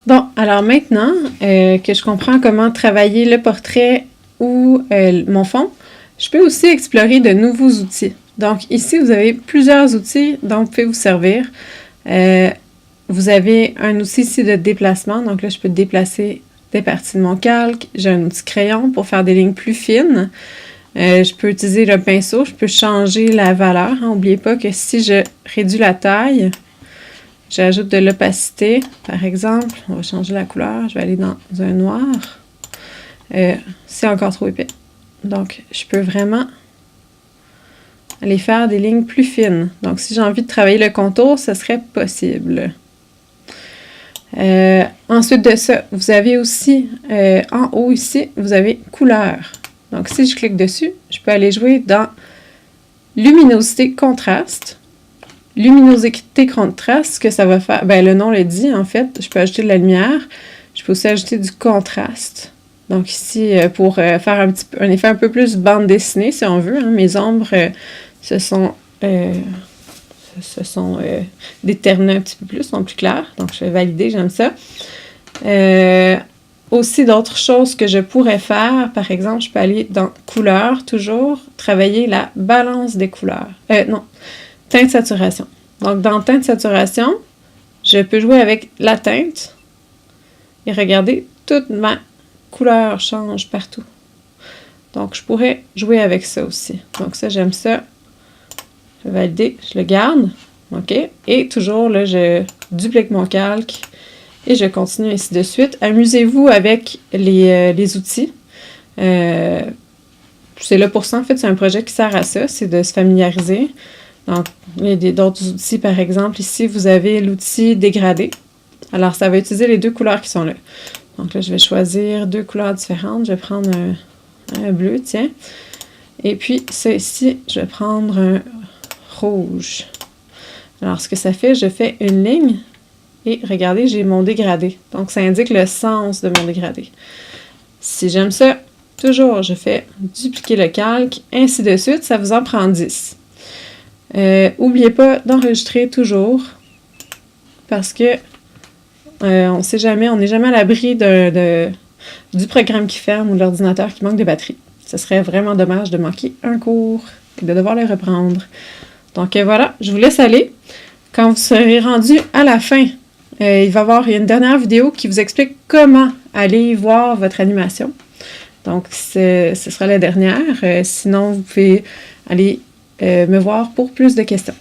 Bon, alors maintenant que je comprends comment travailler le portrait ou mon fond, je peux aussi explorer de nouveaux outils. Donc ici, vous avez plusieurs outils dont vous pouvez vous servir. Vous avez un outil ici de déplacement. Donc là, je peux déplacer des parties de mon calque. J'ai un outil crayon pour faire des lignes plus fines. Je peux utiliser le pinceau. Je peux changer la valeur. N'oubliez pas que si je réduis la taille, j'ajoute de l'opacité. Par exemple, on va changer la couleur. Je vais aller dans un noir. C'est encore trop épais. Donc, je peux vraiment aller faire des lignes plus fines. Donc, si j'ai envie de travailler le contour, ce serait possible. Ensuite de ça, vous avez aussi, en haut ici, vous avez couleur. Donc, si je clique dessus, je peux aller jouer dans luminosité contraste. Luminosité contraste, ce que ça va faire, ben le nom le dit en fait, je peux ajouter de la lumière. Je peux aussi ajouter du contraste. Donc ici, pour faire un effet un peu plus bande dessinée, si on veut, hein, mes ombres se sont déterminées un petit peu plus, sont plus claires. Donc je vais valider, j'aime ça. Aussi d'autres choses que je pourrais faire, par exemple, je peux aller dans couleurs, toujours, travailler la balance des couleurs. Teinte saturation. Donc dans teinte saturation, je peux jouer avec la teinte et regardez, toute ma couleur change partout. Donc je pourrais jouer avec ça aussi. Donc ça, j'aime ça. Je vais valider, je le garde. OK? Et toujours, là, je duplique mon calque. Et je continue ainsi de suite. Amusez-vous avec les outils. C'est là pour ça, en fait, c'est un projet qui sert à ça, c'est de se familiariser. Donc, il y a d'autres outils, par exemple, ici, vous avez l'outil dégradé. Alors, ça va utiliser les deux couleurs qui sont là. Donc là, je vais choisir deux couleurs différentes. Je vais prendre un bleu, tiens. Et puis, ça ici, je vais prendre un rouge. Alors, ce que ça fait, je fais une ligne. Et regardez, j'ai mon dégradé. Donc, ça indique le sens de mon dégradé. Si j'aime ça, toujours, je fais dupliquer le calque, ainsi de suite. Ça vous en prend 10. N'oubliez pas d'enregistrer toujours, parce que on ne sait jamais, on n'est jamais à l'abri du programme qui ferme ou de l'ordinateur qui manque de batterie. Ce serait vraiment dommage de manquer un cours et de devoir le reprendre. Donc, voilà, je vous laisse aller. Quand vous serez rendu à la fin, il va y avoir une dernière vidéo qui vous explique comment aller voir votre animation. Donc, ce sera la dernière. Sinon, vous pouvez aller me voir pour plus de questions.